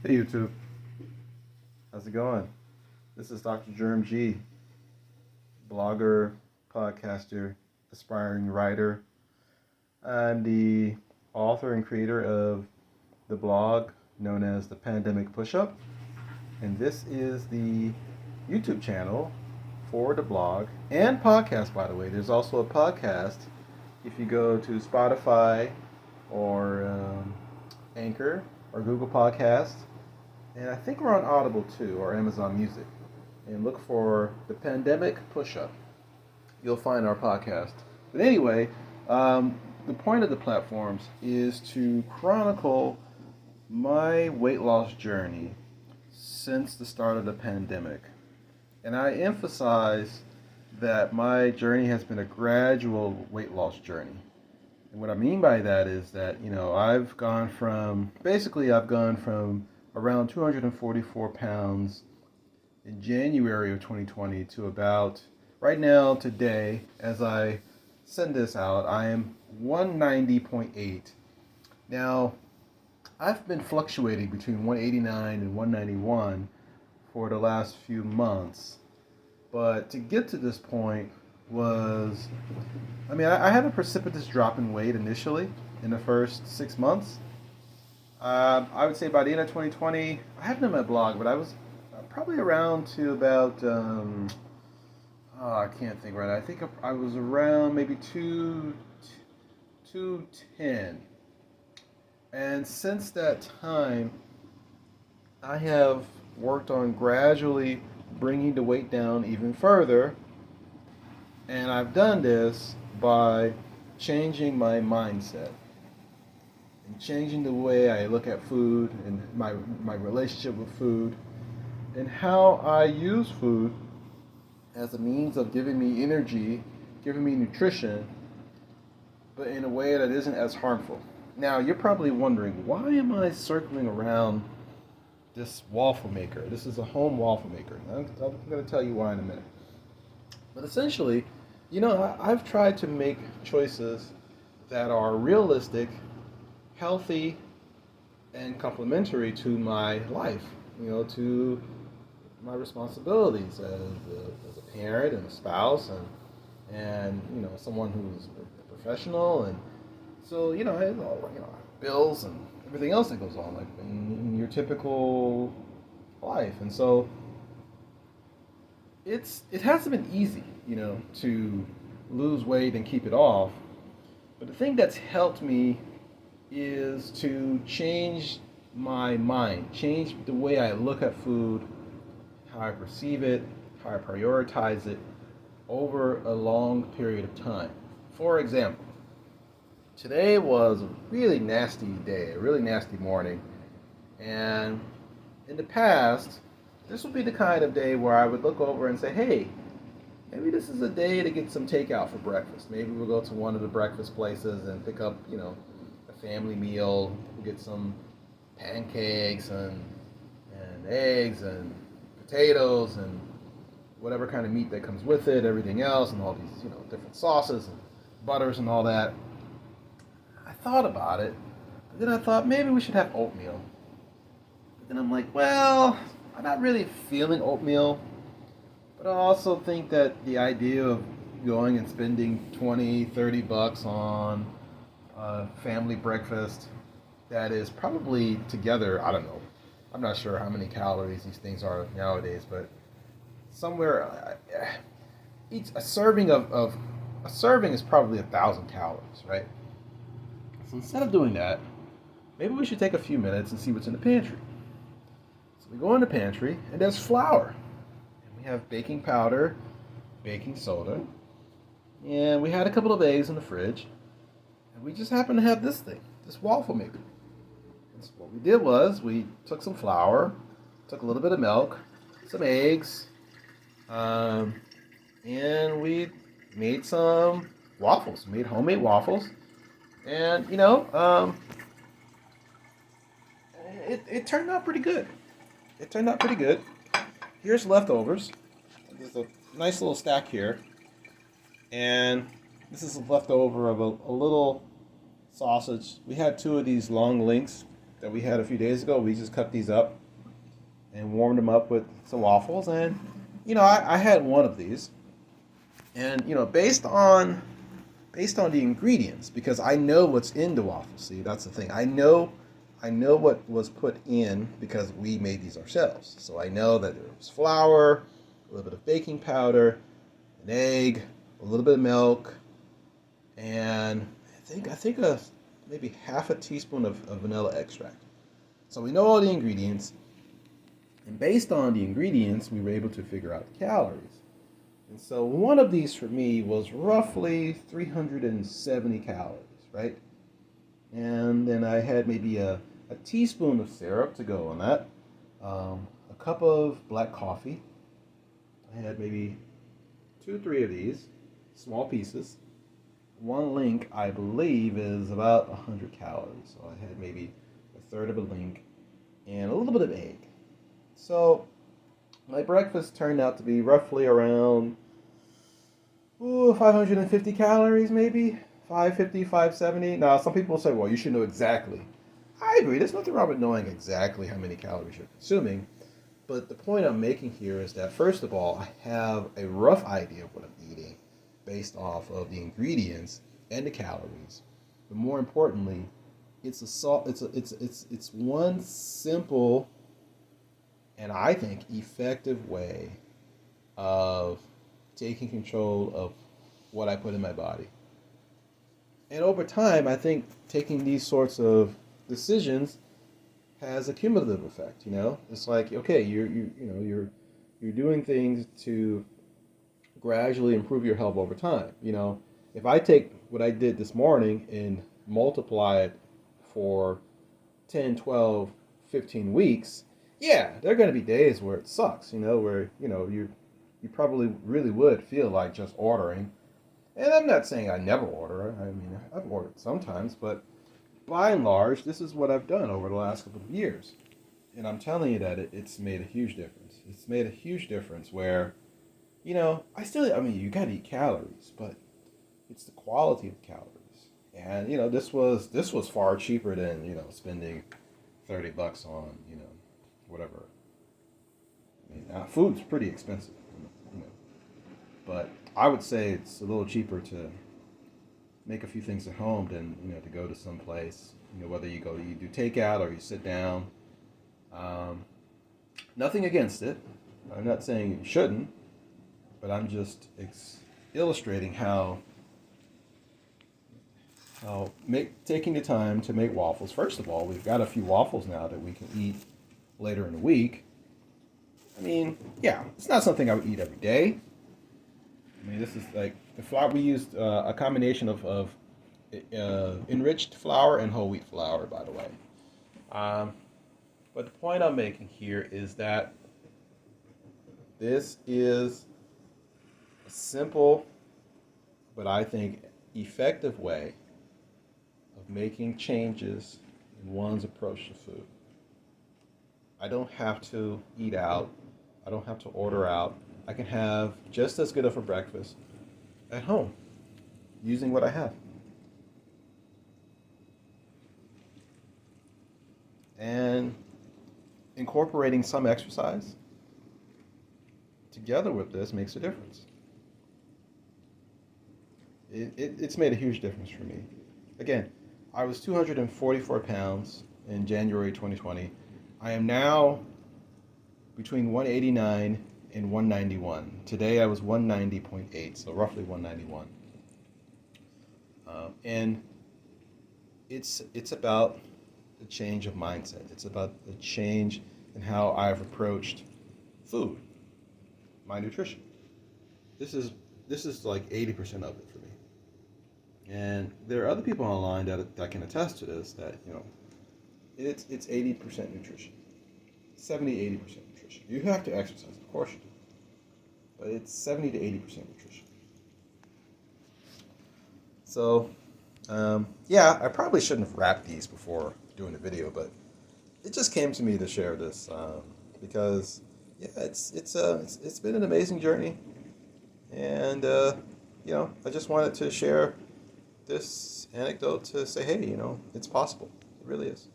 Hey YouTube, how's it going? This is Dr. Germ G, blogger, podcaster, aspiring writer. I'm the author and creator of the blog known as the Pandemic PushUp, and this is the YouTube channel for the blog and podcast, by the way. There's also a podcast if you go to Spotify or Anchor or Google Podcast. And I think we're on Audible too, or Amazon Music. And look for the Pandemic Push-Up. You'll find our podcast. But anyway, the point of the platforms is to chronicle my weight loss journey since the start of the pandemic. And I emphasize that my journey has been a gradual weight loss journey. And what I mean by that is that, I've gone from around 244 pounds in January of 2020 to about, right now, today, as I send this out, I am 190.8. Now, I've been fluctuating between 189 and 191 for the last few months. But to get to this point I had a precipitous drop in weight initially in the first 6 months. I would say by the end of 2020, I have it in my blog, but I was probably around to about, I can't think right. I think I was around maybe 210. And since that time, I have worked on gradually bringing the weight down even further. And I've done this by changing my mindset and changing the way I look at food and my relationship with food and how I use food as a means of giving me energy, giving me nutrition, but in a way that isn't as harmful. Now, you're probably wondering, why am I circling around this waffle maker? This is a home waffle maker. I'm going to tell you why in a minute. But essentially, I've tried to make choices that are realistic, healthy, and complementary to my life, to my responsibilities as a parent and a spouse and someone who's a professional. And so, I have bills and everything else that goes on, like in your typical life. And so it hasn't been easy, to lose weight and keep it off. But the thing that's helped me is to change my mind, change the way I look at food, how I perceive it, how I prioritize it over a long period of time. For example, today was a really nasty day, a really nasty morning. And in the past, this would be the kind of day where I would look over and say, hey, maybe this is a day to get some takeout for breakfast. Maybe we'll go to one of the breakfast places and pick up, a family meal. We'll get some pancakes and eggs and potatoes and whatever kind of meat that comes with it, everything else, and all these, different sauces and butters and all that. I thought about it, but then I thought maybe we should have oatmeal. But then I'm like, well, I'm not really feeling oatmeal, but I also think that the idea of going and spending 20, 30 bucks on a family breakfast that is probably together, I don't know, I'm not sure how many calories these things are nowadays, but somewhere, a serving a serving is probably 1,000 calories, right? So instead of doing that, maybe we should take a few minutes and see what's in the pantry. So we go in the pantry, and there's flour. And we have baking powder, baking soda, and we had a couple of eggs in the fridge. And we just happened to have this thing, this waffle maker. And so what we did was we took some flour, took a little bit of milk, some eggs, and we made some waffles. We made homemade waffles. And, it turned out pretty good. It turned out pretty good. Here's leftovers. There's a nice little stack here. And this is leftover of a little sausage. We had two of these long links that we had a few days ago. We just cut these up and warmed them up with some waffles. And I had one of these, and based on the ingredients, because I know what's in the waffles. See, that's the thing. I know what was put in because we made these ourselves. So I know that there was flour, a little bit of baking powder, an egg, a little bit of milk, and I think maybe half a teaspoon of vanilla extract. So we know all the ingredients, and based on the ingredients, we were able to figure out the calories. And so one of these for me was roughly 370 calories, right? And then I had maybe a teaspoon of syrup to go on that, a cup of black coffee. I had maybe 2 or 3 of these, small pieces. One link, I believe, is about 100 calories. So I had maybe a third of a link and a little bit of egg. So my breakfast turned out to be roughly around 550 calories, maybe 550, 570. Now, some people say, well, you should know exactly. I agree. There's nothing wrong with knowing exactly how many calories you're consuming. But the point I'm making here is that, first of all, I have a rough idea of what I'm eating based off of the ingredients and the calories. But more importantly, it's one simple and I think effective way of taking control of what I put in my body. And over time, I think taking these sorts of decisions has a cumulative effect. It's like, okay, you're doing things to gradually improve your health over time. If I take what I did this morning and multiply it for 10, 12, 15 weeks, yeah, there are going to be days where it sucks, where, you probably really would feel like just ordering. And I'm not saying I never order. I mean, I've ordered sometimes, but by and large, this is what I've done over the last couple of years. And I'm telling you that it's made a huge difference. It's made a huge difference where, you got to eat calories, but it's the quality of the calories. And, this was far cheaper than, spending $30 on, whatever. I mean, food's pretty expensive, but I would say it's a little cheaper to make a few things at home than to go to some place. Whether you do takeout or you sit down. Nothing against it. I'm not saying you shouldn't, but I'm just illustrating how taking the time to make waffles. First of all, we've got a few waffles now that we can eat later in the week. I mean, yeah, it's not something I would eat every day. I mean, this is like the flour. We used a combination of enriched flour and whole wheat flour, by the way. But the point I'm making here is that this is a simple, but I think effective way of making changes in one's approach to food. I don't have to eat out. I don't have to order out. I can have just as good of a breakfast at home using what I have. And incorporating some exercise together with this makes a difference. It's made a huge difference for me. Again, I was 244 pounds in January 2020. I am now between 189 and 191. Today I was 190.8, so roughly 191. And it's about the change of mindset. It's about the change in how I've approached food, my nutrition. This is like 80% of it for me. And there are other people online that can attest to this, that it's 80% nutrition. 70-80% nutrition. You have to exercise, of course you do. But it's 70 to 80% nutrition. So, I probably shouldn't have wrapped these before doing the video, but it just came to me to share this because it's been an amazing journey, and I just wanted to share this anecdote to say, hey, it's possible. It really is.